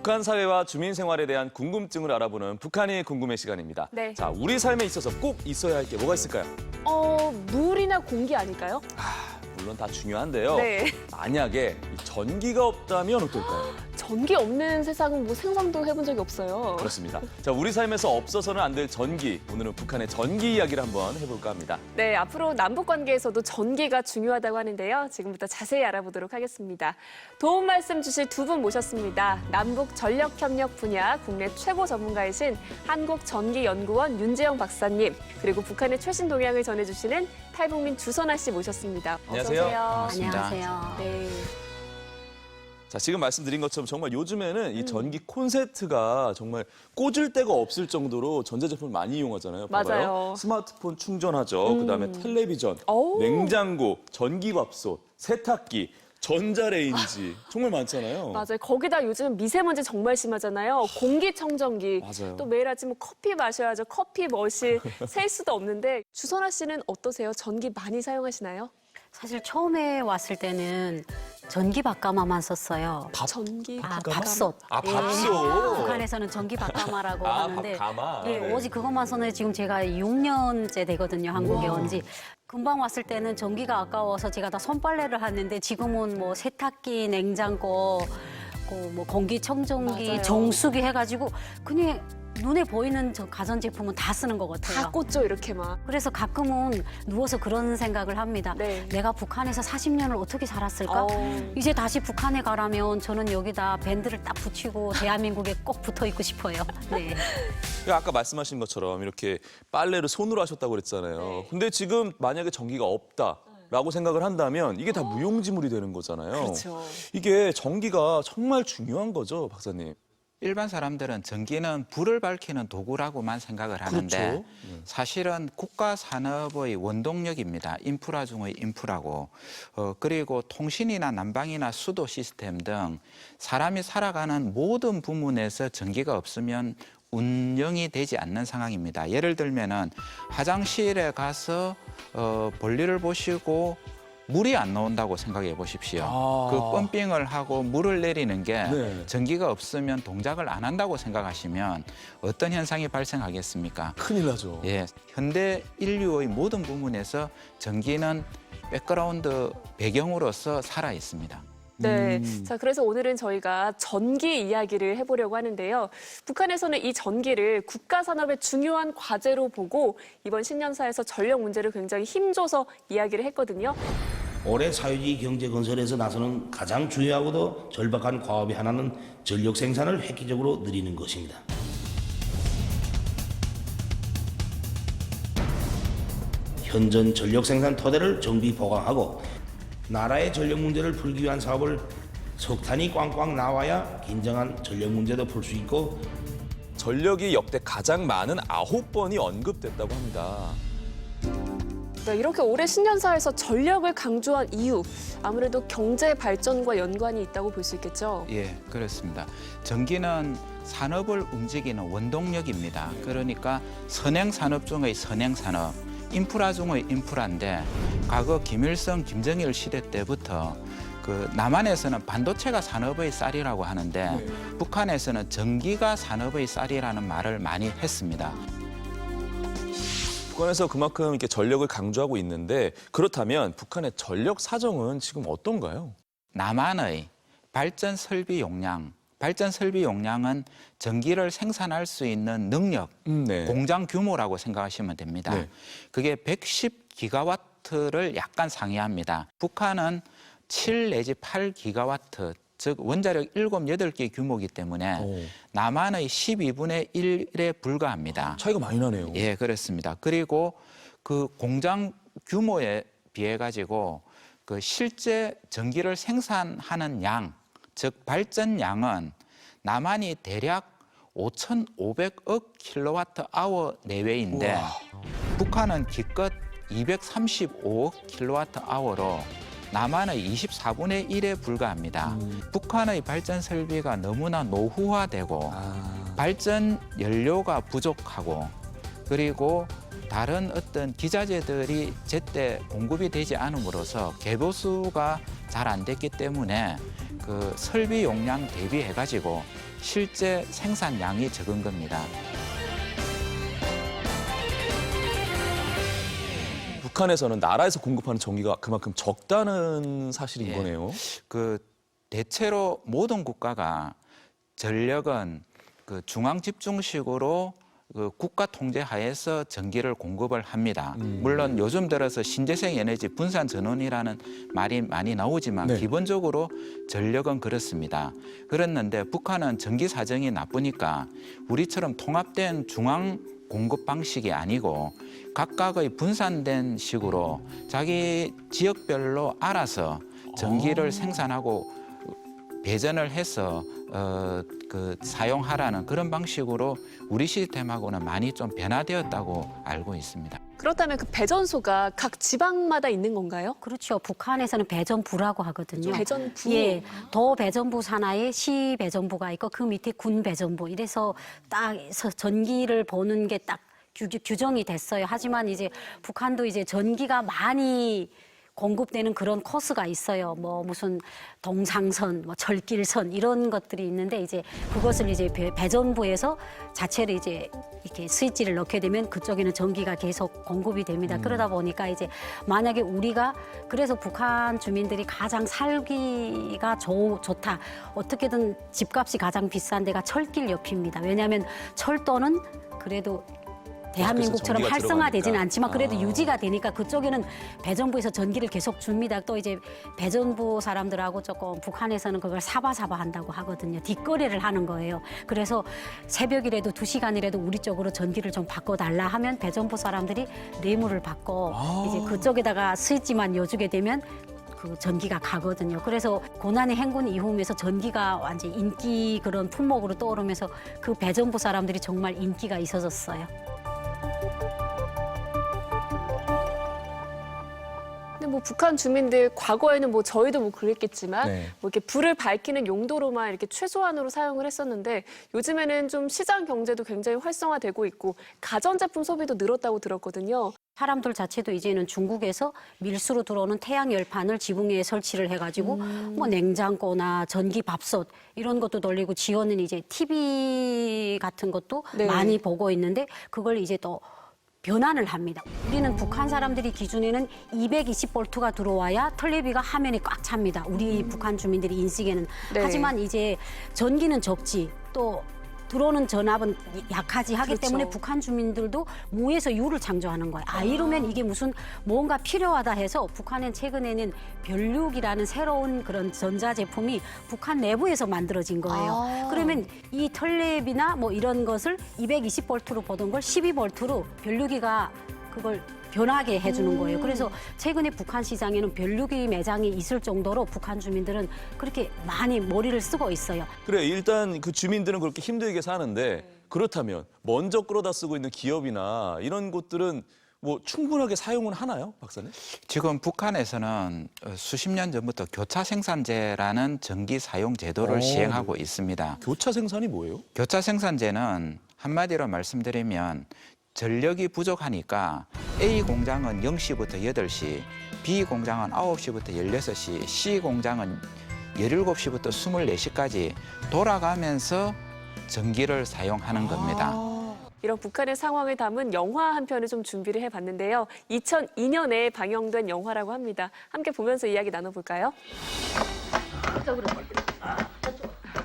북한 사회와 주민 생활에 대한 궁금증을 알아보는 북한이 궁금해 시간입니다. 네. 자, 우리 삶에 있어서 꼭 있어야 할 게 뭐가 있을까요? 물이나 공기 아닐까요? 물론 다 중요한데요. 네. 만약에 이 전기가 없다면 어떨까요? 전기 없는 세상은 뭐 생각도 해본 적이 없어요. 그렇습니다. 자, 우리 삶에서 없어서는 안 될 전기. 오늘은 북한의 전기 이야기를 한번 해볼까 합니다. 네, 앞으로 남북 관계에서도 전기가 중요하다고 하는데요. 지금부터 자세히 알아보도록 하겠습니다. 도움 말씀 주실 두 분 모셨습니다. 남북 전력 협력 분야 국내 최고 전문가이신 한국전기연구원 윤재영 박사님, 그리고 북한의 최신 동향을 전해주시는 탈북민 주선아 씨 모셨습니다. 어서 안녕하세요. 오세요. 안녕하세요. 네. 자, 지금 말씀드린 것처럼 정말 요즘에는 이 전기 콘센트가 정말 꽂을 데가 없을 정도로 전자제품을 많이 이용하잖아요. 봐봐요. 맞아요. 스마트폰 충전하죠. 그다음에 텔레비전, 어우. 냉장고, 전기밥솥, 세탁기, 전자레인지 정말 많잖아요. 맞아요. 거기다 요즘 미세먼지 정말 심하잖아요. 공기청정기. 맞아요. 또 매일 아침 커피 마셔야죠. 커피 머실 셀 수도 없는데 주선아 씨는 어떠세요? 전기 많이 사용하시나요? 사실 처음에 왔을 때는 전기 밥가마만 썼어요. 전기 밥솥. 아, 예. 밥솥. 북한에서는 전기 밥가마라고 하는데 밥가마. 예, 네. 오직 그것만 썼는데 지금 제가 6년째 되거든요. 한국에 온 지. 금방 왔을 때는 전기가 아까워서 제가 다 손빨래를 하는데 지금은 뭐 세탁기, 냉장고, 뭐 공기청정기, 맞아요. 정수기 해가지고 그냥 눈에 보이는 저 가전제품은 다 쓰는 것 같아요. 다 꽂죠, 이렇게 막. 그래서 가끔은 누워서 그런 생각을 합니다. 네. 내가 북한에서 40년을 어떻게 살았을까? 이제 다시 북한에 가라면 저는 여기다 밴드를 딱 붙이고 대한민국에 꼭 붙어 있고 싶어요. 네. 아까 말씀하신 것처럼 이렇게 빨래를 손으로 하셨다고 그랬잖아요. 네. 근데 지금 만약에 전기가 없다라고 생각을 한다면 이게 다 무용지물이 되는 거잖아요. 그렇죠. 이게 전기가 정말 중요한 거죠, 박사님. 일반 사람들은 전기는 불을 밝히는 도구라고만 생각을 하는데 그렇죠. 사실은 국가 산업의 원동력입니다. 인프라 중의 인프라고. 그리고 통신이나 난방이나 수도 시스템 등 사람이 살아가는 모든 부문에서 전기가 없으면 운영이 되지 않는 상황입니다. 예를 들면은 화장실에 가서 볼일을 보시고 물이 안 나온다고 생각해 보십시오. 아. 그 펌핑을 하고 물을 내리는 게 네. 전기가 없으면 동작을 안 한다고 생각하시면 어떤 현상이 발생하겠습니까? 큰일 나죠. 예, 현대 인류의 모든 부문에서 전기는 백그라운드 배경으로서 살아 있습니다. 네. 자, 그래서 오늘은 저희가 전기 이야기를 해보려고 하는데요. 북한에서는 이 전기를 국가 산업의 중요한 과제로 보고 이번 신년사에서 전력 문제를 굉장히 힘줘서 이야기를 했거든요. 올해 사회주의 경제 건설에서 나서는 가장 중요하고도 절박한 과업의 하나는 전력 생산을 획기적으로 늘리는 것입니다. 현존 전력 생산 토대를 정비 보강하고 나라의 전력 문제를 풀기 위한 사업을 석탄이 꽝꽝 나와야 긴장한 전력 문제도 풀 수 있고 전력이 역대 가장 많은 9번이 언급됐다고 합니다. 네, 이렇게 올해 신년사에서 전력을 강조한 이유, 아무래도 경제 발전과 연관이 있다고 볼 수 있겠죠. 예, 그렇습니다. 전기는 산업을 움직이는 원동력입니다. 그러니까 선행 산업 중의 선행 산업, 인프라 중의 인프라인데 과거 김일성, 김정일 시대 때부터 그 남한에서는 반도체가 산업의 쌀이라고 하는데 북한에서는 전기가 산업의 쌀이라는 말을 많이 했습니다. 북한에서 그만큼 이렇게 전력을 강조하고 있는데 그렇다면 북한의 전력 사정은 지금 어떤가요? 남한의 발전 설비 용량은 전기를 생산할 수 있는 능력, 네. 공장 규모라고 생각하시면 됩니다. 네. 그게 110기가와트를 약간 상회합니다. 북한은 7 내지 8기가와트, 즉 원자력 7, 8개 규모이기 때문에 남한의 12분의 1에 불과합니다. 차이가 많이 나네요. 예, 그렇습니다. 그리고 그 공장 규모에 비해 가지고 그 실제 전기를 생산하는 양, 즉 발전량은 남한이 대략 5,500억 킬로와트 아워 내외인데 북한은 기껏 235억 킬로와트 아워로 남한의 24분의 1에 불과합니다. 북한의 발전 설비가 너무나 노후화되고 발전 연료가 부족하고 그리고 다른 어떤 기자재들이 제때 공급이 되지 않음으로써 개보수가 잘 안 됐기 때문에 그 설비 용량 대비해 가지고 실제 생산량이 적은 겁니다. 북한에서는 나라에서 공급하는 전기가 그만큼 적다는 사실인 예. 거네요. 그 대체로 모든 국가가 전력은 그 중앙 집중식으로 그 국가 통제 하에서 전기를 공급을 합니다. 물론 요즘 들어서 신재생 에너지 분산 전원이라는 말이 많이 나오지만 네. 기본적으로 전력은 그렇습니다. 그랬는데 북한은 전기 사정이 나쁘니까 우리처럼 통합된 중앙 공급 방식이 아니고 각각의 분산된 식으로 자기 지역별로 알아서 전기를 생산하고 배전을 해서 사용하라는 그런 방식으로 우리 시스템하고는 많이 좀 변화되었다고 알고 있습니다. 그렇다면 그 배전소가 각 지방마다 있는 건가요? 그렇죠. 북한에서는 배전부라고 하거든요. 배전부? 예, 도 배전부 산하에 시 배전부가 있고 그 밑에 군 배전부. 이래서 딱 전기를 보는 게 딱 규정이 됐어요. 하지만 이제 북한도 이제 전기가 많이 공급되는 그런 코스가 있어요. 뭐 무슨 동상선, 뭐 철길선 이런 것들이 있는데 이제 그것을 이제 배전부에서 자체로 이제 이렇게 스위치를 넣게 되면 그쪽에는 전기가 계속 공급이 됩니다. 그러다 보니까 이제 만약에 우리가 그래서 북한 주민들이 가장 살기가 좋다. 어떻게든 집값이 가장 비싼 데가 철길 옆입니다. 왜냐하면 철도는 그래도 대한민국처럼 전기가 활성화되지는 들어가니까. 않지만 그래도 유지가 되니까 그쪽에는 배전부에서 전기를 계속 줍니다. 또 이제 배전부 사람들하고 조금 북한에서는 그걸 사바사바 한다고 하거든요. 뒷거래를 하는 거예요. 그래서 새벽이라도 2시간이라도 우리 쪽으로 전기를 좀 바꿔달라 하면 배전부 사람들이 뇌물을 받고 이제 그쪽에다가 스위치만 여주게 되면 그 전기가 가거든요. 그래서 고난의 행군 이후면서 전기가 완전 인기 그런 품목으로 떠오르면서 그 배전부 사람들이 정말 인기가 있어졌어요. 근데 뭐 북한 주민들 과거에는 뭐 저희도 뭐 그랬겠지만 네. 뭐 이렇게 불을 밝히는 용도로만 이렇게 최소한으로 사용을 했었는데 요즘에는 좀 시장 경제도 굉장히 활성화되고 있고 가전제품 소비도 늘었다고 들었거든요. 사람들 자체도 이제는 중국에서 밀수로 들어오는 태양 열판을 지붕에 설치를 해가지고 뭐 냉장고나 전기 밥솥 이런 것도 돌리고 지원은 이제 TV 같은 것도 네. 많이 보고 있는데 그걸 이제 또 변환을 합니다. 우리는 북한 사람들이 기준에는 220볼트가 들어와야 텔레비가 화면이 꽉 찹니다. 우리 북한 주민들이 인식에는. 네. 하지만 이제 전기는 적지 또 들어오는 전압은 약하지 하기 그렇죠. 때문에 북한 주민들도 무에서 유를 창조하는 거예요. 이러면 이게 무슨 뭔가 필요하다 해서 북한은 최근에는 별육이라는 새로운 그런 전자제품이 북한 내부에서 만들어진 거예요. 그러면 이 텔레비나 뭐 이런 것을 220볼트로 보던 걸 12볼트로 별육이가 그걸 변하게 해주는 거예요. 그래서 최근에 북한 시장에는 별육이 매장이 있을 정도로 북한 주민들은 그렇게 많이 머리를 쓰고 있어요. 그래, 일단 그 주민들은 그렇게 힘들게 사는데 그렇다면 먼저 끌어다 쓰고 있는 기업이나 이런 곳들은 뭐 충분하게 사용은 하나요, 박사님? 지금 북한에서는 수십 년 전부터 교차 생산제라는 전기 사용 제도를 시행하고 있습니다. 교차 생산이 뭐예요? 교차 생산제는 한마디로 말씀드리면 전력이 부족하니까 A 공장은 0시부터 8시, B 공장은 9시부터 16시, C 공장은 17시부터 24시까지 돌아가면서 전기를 사용하는 겁니다. 이런 북한의 상황을 담은 영화 한 편을 좀 준비를 해봤는데요. 2002년에 방영된 영화라고 합니다. 함께 보면서 이야기 나눠볼까요?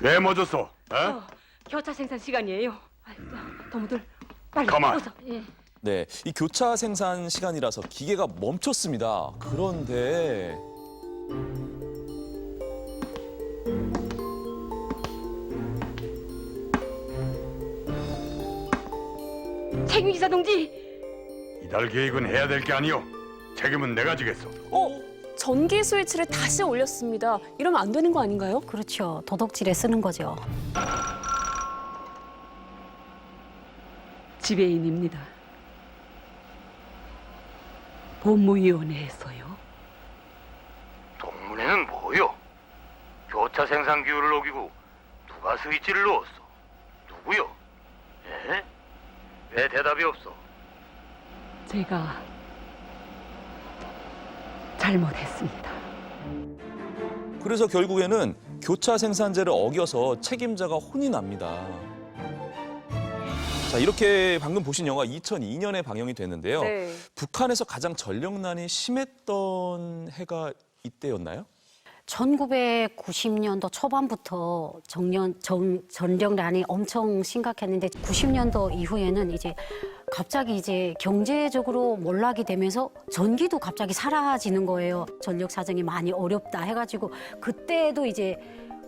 왜 멎었어? 어? 교차 생산 시간이에요. 도무들 빨리 가만. 어서. 예. 네, 이 교차 생산 시간이라서 기계가 멈췄습니다. 그런데 책임기사 동지, 이달 계획은 해야 될 게 아니오. 책임은 내가 지겠어. 전기 스위치를 다시 올렸습니다. 이러면 안 되는 거 아닌가요? 그렇죠. 도덕질에 쓰는 거죠. 지배인입니다. 법무위원회에서요. 동문회는 뭐요? 교차 생산 기율을 어기고 누가 스위치를 넣었어? 누구요? 예? 왜 대답이 없어? 제가 잘못했습니다. 그래서 결국에는 교차 생산제를 어겨서 책임자가 혼이 납니다. 자, 이렇게 방금 보신 영화 2002년에 방영이 됐는데요. 네. 북한에서 가장 전력난이 심했던 해가 이때였나요? 1990년도 초반부터 전력난이 엄청 심각했는데 90년도 이후에는 이제 갑자기 이제 경제적으로 몰락이 되면서 전기도 갑자기 사라지는 거예요. 전력 사정이 많이 어렵다 해가지고 그때도 이제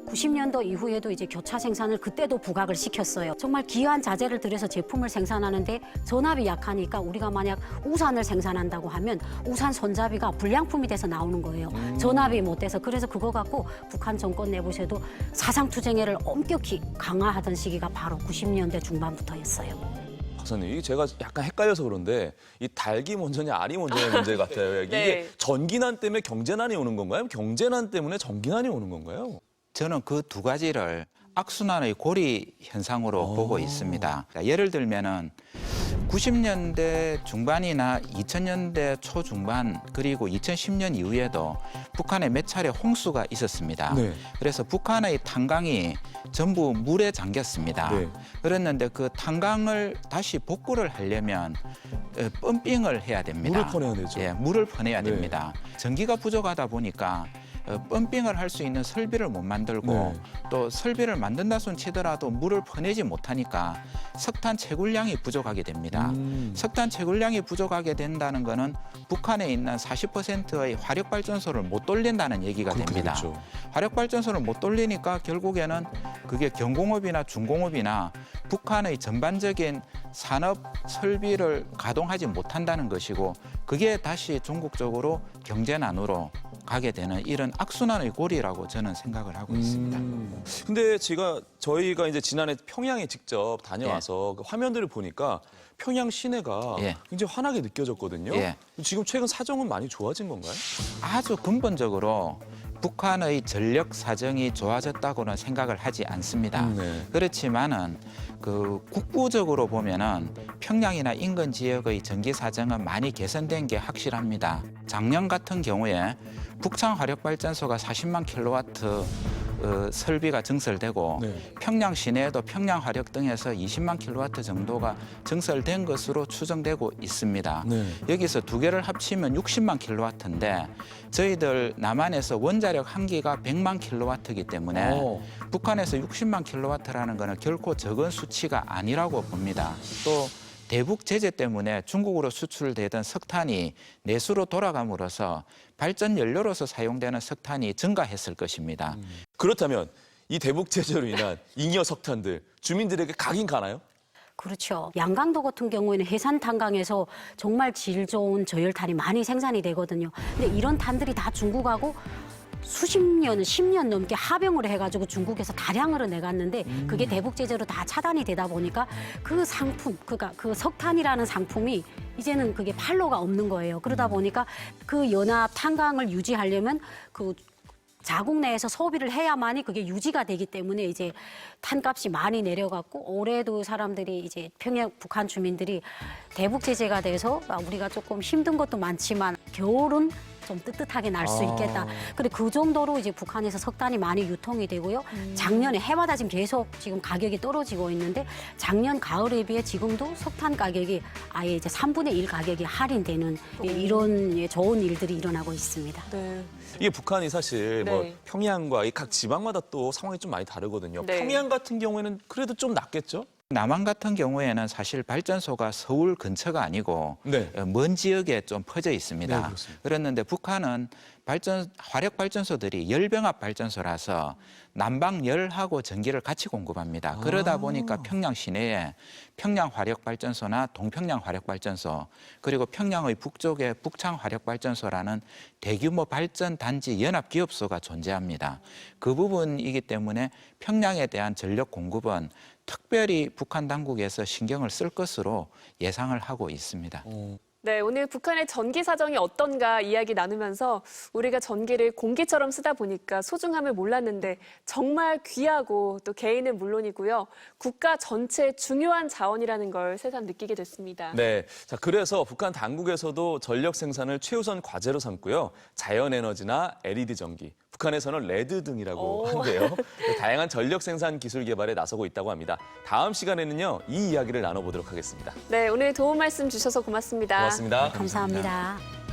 90년도 이후에도 이제 교차 생산을 그때도 부각을 시켰어요. 정말 귀한 자재를 들여서 제품을 생산하는데 전압이 약하니까 우리가 만약 우산을 생산한다고 하면 우산 손잡이가 불량품이 돼서 나오는 거예요. 전압이 못 돼서. 그래서 그거 갖고 북한 정권 내부에서도 사상투쟁을 엄격히 강화하던 시기가 바로 90년대 중반부터였어요. 박사님, 이게 제가 약간 헷갈려서 그런데 이 닭이 먼저냐 알이 먼저냐 문제 같아요. 이게 네. 전기난 때문에 경제난이 오는 건가요? 아니면 경제난 때문에 전기난이 오는 건가요? 저는 그 두 가지를 악순환의 고리 현상으로 보고 있습니다. 예를 들면은 90년대 중반이나 2000년대 초중반 그리고 2010년 이후에도 북한에 몇 차례 홍수가 있었습니다. 네. 그래서 북한의 탄광이 전부 물에 잠겼습니다. 네. 그랬는데 그 탄광을 다시 복구를 하려면 펌핑을 해야 됩니다. 물을 퍼내야 되죠. 예, 물을 퍼내야 네. 됩니다. 전기가 부족하다 보니까 펌핑을 할 수 있는 설비를 못 만들고 네. 또 설비를 만든다 손 치더라도 물을 퍼내지 못하니까 석탄 채굴량이 부족하게 됩니다. 석탄 채굴량이 부족하게 된다는 거는 북한에 있는 40%의 화력발전소를 못 돌린다는 얘기가 그렇게 됩니다. 되겠죠. 화력발전소를 못 돌리니까 결국에는 그게 경공업이나 중공업이나 북한의 전반적인 산업 설비를 가동하지 못한다는 것이고 그게 다시 전국적으로 경제난으로 가게 되는 이런 악순환의 고리라고 저는 생각을 하고 있습니다. 근데 저희가 이제 지난해 평양에 직접 다녀와서 그 화면들을 보니까 평양 시내가 예. 굉장히 환하게 느껴졌거든요. 예. 지금 최근 사정은 많이 좋아진 건가요? 아주 근본적으로 북한의 전력 사정이 좋아졌다고는 생각을 하지 않습니다. 네. 그렇지만은 그 국부적으로 보면은 평양이나 인근 지역의 전기 사정은 많이 개선된 게 확실합니다. 작년 같은 경우에 북창 화력발전소가 40만 킬로와트 설비가 증설되고 네. 평양 시내에도 평양 화력 등에서 20만 킬로와트 정도가 증설된 것으로 추정되고 있습니다. 네. 여기서 두 개를 합치면 60만 킬로와트인데 저희들 남한에서 원자력 한 기가 100만 킬로와트이기 때문에 북한에서 60만 킬로와트라는 것은 결코 적은 수치가 아니라고 봅니다. 또 대북 제재 때문에 중국으로 수출되던 석탄이 내수로 돌아감으로써 발전 연료로서 사용되는 석탄이 증가했을 것입니다. 그렇다면 이 대북 제재로 인한 잉여 석탄들 주민들에게 가긴 가나요? 그렇죠. 양강도 같은 경우에는 해산 탄광에서 정말 질 좋은 저열탄이 많이 생산이 되거든요. 근데 이런 탄들이 다 중국하고 수십 년, 10년 넘게 합병을 해가지고 중국에서 다량으로 내갔는데 그게 대북 제재로 다 차단이 되다 보니까 그 상품, 그러니까 그 석탄이라는 상품이 이제는 그게 판로가 없는 거예요. 그러다 보니까 그 연합 탄광을 유지하려면 그 자국 내에서 소비를 해야만이 그게 유지가 되기 때문에 이제 탄값이 많이 내려갔고 올해도 사람들이 이제 평양 북한 주민들이 대북 제재가 돼서 우리가 조금 힘든 것도 많지만 겨울은 좀 뜨뜻하게 날 수 있겠다. 근데 그 정도로 이제 북한에서 석탄이 많이 유통이 되고요. 작년에 해마다 지금 계속 지금 가격이 떨어지고 있는데 작년 가을에 비해 지금도 석탄 가격이 아예 이제 3분의 1 가격이 할인되는 이런 좋은 일들이 일어나고 있습니다. 네. 이게 북한이 사실 뭐 네. 평양과 이 각 지방마다 또 상황이 좀 많이 다르거든요. 네. 평양 같은 경우에는 그래도 좀 낫겠죠? 남한 같은 경우에는 사실 발전소가 서울 근처가 아니고 네. 먼 지역에 좀 퍼져 있습니다. 네, 그렇습니다. 그랬는데 북한은 화력 발전소들이 열병합 발전소라서 난방열하고 전기를 같이 공급합니다. 그러다 보니까 평양 시내에 평양 화력 발전소나 동평양 화력 발전소 그리고 평양의 북쪽에 북창 화력 발전소라는 대규모 발전 단지 연합 기업소가 존재합니다. 그 부분이기 때문에 평양에 대한 전력 공급은 특별히 북한 당국에서 신경을 쓸 것으로 예상을 하고 있습니다. 네, 오늘 북한의 전기 사정이 어떤가 이야기 나누면서 우리가 전기를 공기처럼 쓰다 보니까 소중함을 몰랐는데 정말 귀하고 또 개인은 물론이고요. 국가 전체의 중요한 자원이라는 걸 새삼 느끼게 됐습니다. 네. 자, 그래서 북한 당국에서도 전력 생산을 최우선 과제로 삼고요. 자연에너지나 LED 전기, 북한에서는 레드 등이라고 오. 한대요. 다양한 전력 생산 기술 개발에 나서고 있다고 합니다. 다음 시간에는요, 이 이야기를 나눠보도록 하겠습니다. 네, 오늘 도움 말씀 주셔서 고맙습니다. 고맙습니다. 감사합니다.